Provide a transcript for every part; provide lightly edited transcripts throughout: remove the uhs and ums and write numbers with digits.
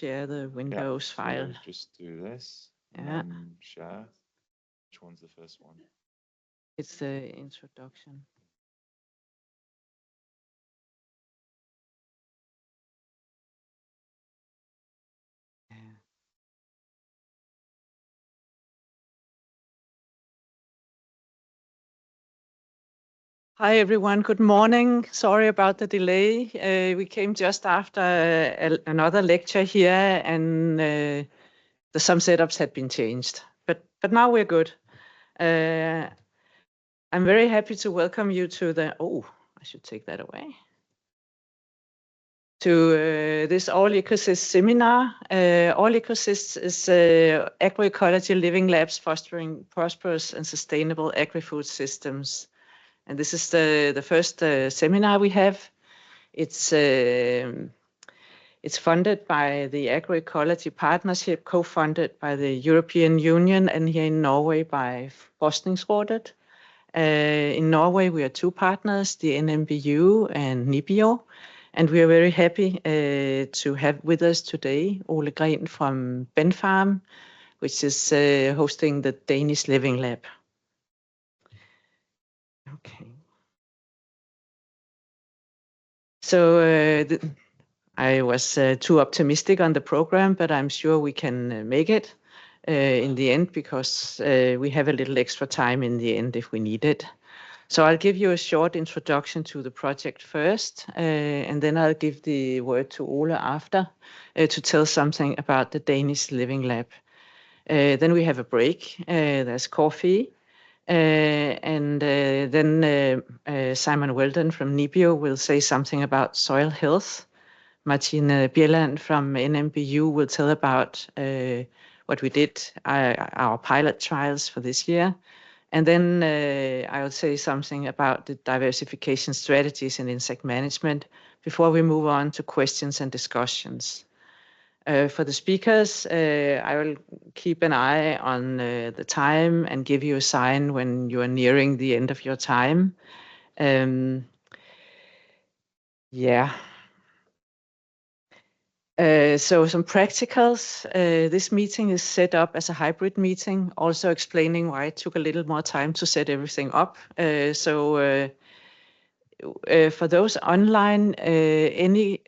share the Windows file. So just do this and Yeah, then share. Which one's the first one? it's the introduction. Yeah. Hi everyone, good morning. Sorry about the delay. We came just after another lecture here and some setups had been changed, but now we're good. I'm very happy to welcome you to the, I should take that away. To this All Ecosysts seminar. All Ecosysts is agroecology living labs fostering prosperous and sustainable agri-food systems. And this is the first seminar we have. It's funded by the Agroecology Partnership, co-funded by the European Union and here in Norway by Forskningsrådet. In Norway, we are two partners, the NMBU and NIBIO, and we are very happy to have with us today Ole Green from Benfarm, which is hosting the Danish Living Lab. Okay. So I was too optimistic on the program, but I'm sure we can make it in the end because we have a little extra time in the end if we need it. So I'll give you a short introduction to the project first, and then I'll give the word to Ole after to tell something about the Danish Living Lab. Then we have a break, there's coffee, and then Simon Weldon from NIBIO will say something about soil health. Martine Bjelland from NMBU will tell about what we did, our pilot trials for this year. And then I will say something about the diversification strategies in insect management before we move on to questions and discussions. For the speakers, I will keep an eye on the time and give you a sign when you are nearing the end of your time. Yeah. So some practicals. This meeting is set up as a hybrid meeting, also explaining why it took a little more time to set everything up. For those online, any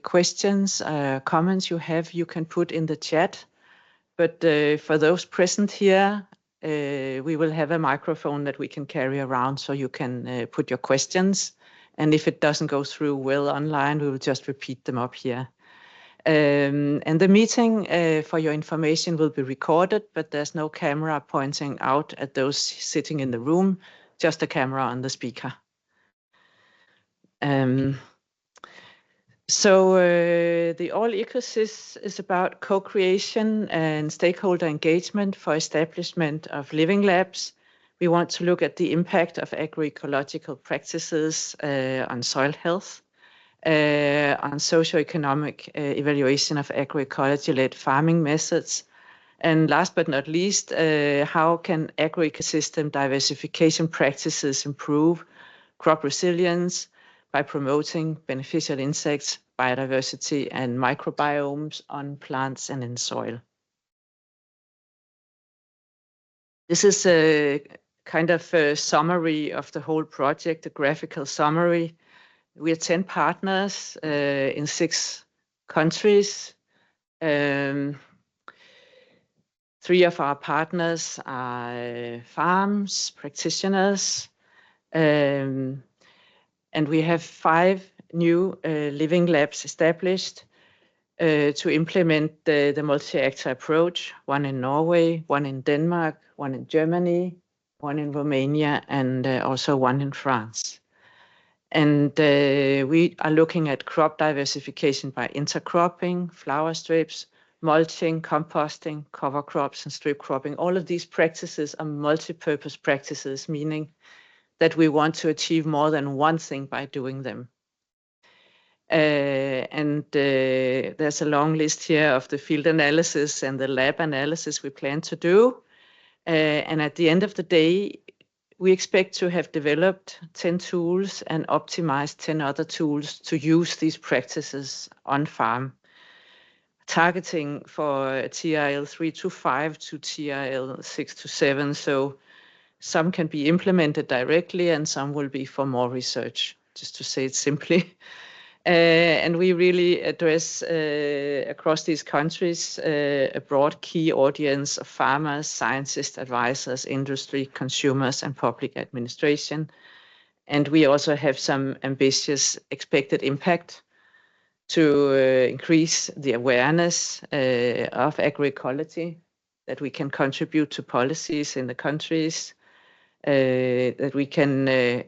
questions, comments you have, you can put in the chat. But for those present here, we will have a microphone that we can carry around so you can put your questions. And if it doesn't go through well online, we will just repeat them up here. And the meeting, for your information, will be recorded, but there's no camera pointing out at those sitting in the room, just a camera on the speaker. The All Ecosysts is about co-creation and stakeholder engagement for establishment of living labs. We want to look at the impact of agroecological practices on soil health, on socioeconomic evaluation of agroecology-led farming methods, and last but not least, how can agroecosystem diversification practices improve crop resilience by promoting beneficial insects, biodiversity, and microbiomes on plants and in soil. This is a kind of a summary of the whole project, a graphical summary. We are 10 partners in 6 countries. 3 of our partners are farms, practitioners, and we have 5 new living labs established to implement the multi-actor approach, 1 in Norway, 1 in Denmark, 1 in Germany, 1 in Romania, and also 1 in France. And we are looking at crop diversification by intercropping, flower strips, mulching, composting, cover crops, and strip cropping. All of these practices are multi-purpose practices, meaning that we want to achieve more than one thing by doing them. There's a long list here of the field analysis and the lab analysis we plan to do. And at the end of the day, we expect to have developed 10 tools and optimized 10 other tools to use these practices on farm. targeting for TRL 3 to 5 to TRL 6 to 7. So some can be implemented directly and some will be for more research, just to say it simply. And we really address across these countries a broad key audience of farmers, scientists, advisors, industry, consumers, and public administration. And we also have some ambitious expected impact to increase the awareness of agroecology, that we can contribute to policies in the countries, that we can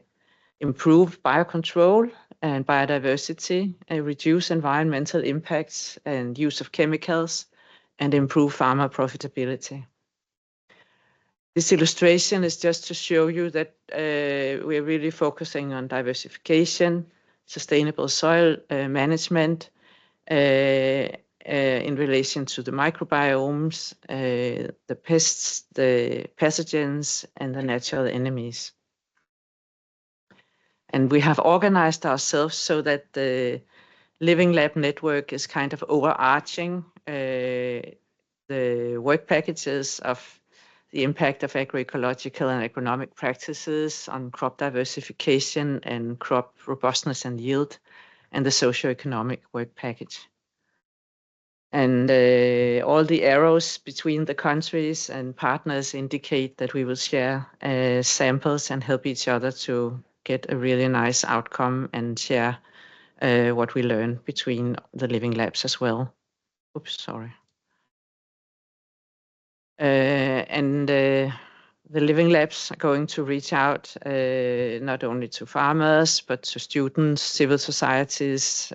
improve biocontrol and biodiversity, reduce environmental impacts and use of chemicals, and improve farmer profitability. This illustration is just to show you that we're really focusing on diversification, sustainable soil management in relation to the microbiomes, the pests, the pathogens, and the natural enemies. And we have organized ourselves so that the Living Lab network is kind of overarching the work packages of the impact of agroecological and agronomic practices on crop diversification and crop robustness and yield, and the socioeconomic work package. And all the arrows between the countries and partners indicate that we will share samples and help each other to get a really nice outcome and share what we learn between the Living Labs as well. Oops, sorry. The Living Labs are going to reach out not only to farmers, but to students, civil societies,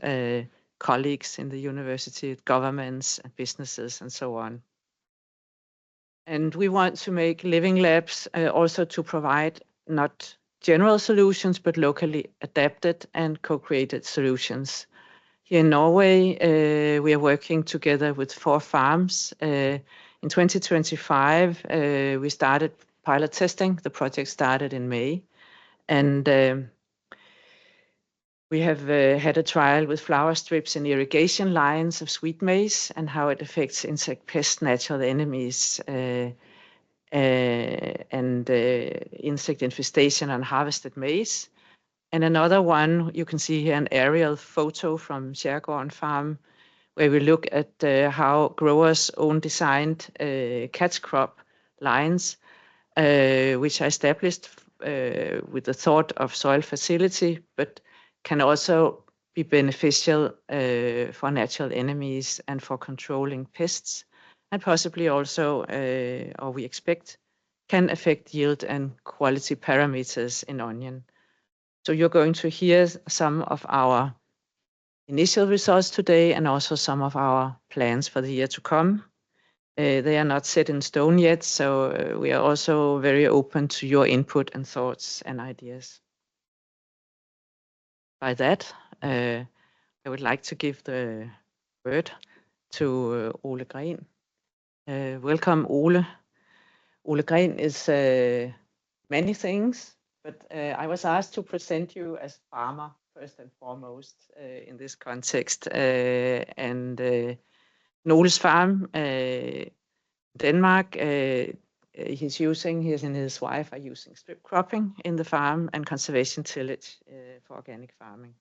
colleagues in the university, governments, and businesses, and so on. And we want to make Living Labs also to provide not general solutions, but locally adapted and co-created solutions. Here in Norway, we are working together with 4 farms. In 2025, we started pilot testing. The project started in May. And we have had a trial with flower strips and irrigation lines of sweet maize and how it affects insect pests, natural enemies, and insect infestation on harvested maize. And another one, you can see here an aerial photo from Skjærgården Farm, where we look at how growers' own designed catch crop lines, which are established with the thought of soil facility, but can also be beneficial for natural enemies and for controlling pests, and possibly also, or we expect, can affect yield and quality parameters in onion. So you're going to hear some of our initial results today and also some of our plans for the year to come. They are not set in stone yet, so we are also very open to your input and thoughts and ideas. By that, I would like to give the word to Ole Green. Welcome, Ole. Ole Green is many things, but I was asked to present you as farmer first and foremost in this context. Noles Farm, Denmark, he and his wife are using strip cropping in the farm and conservation tillage for organic farming.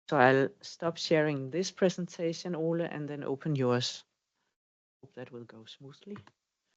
So I'll stop sharing this presentation, Ole, and then open yours. Hope that will go smoothly.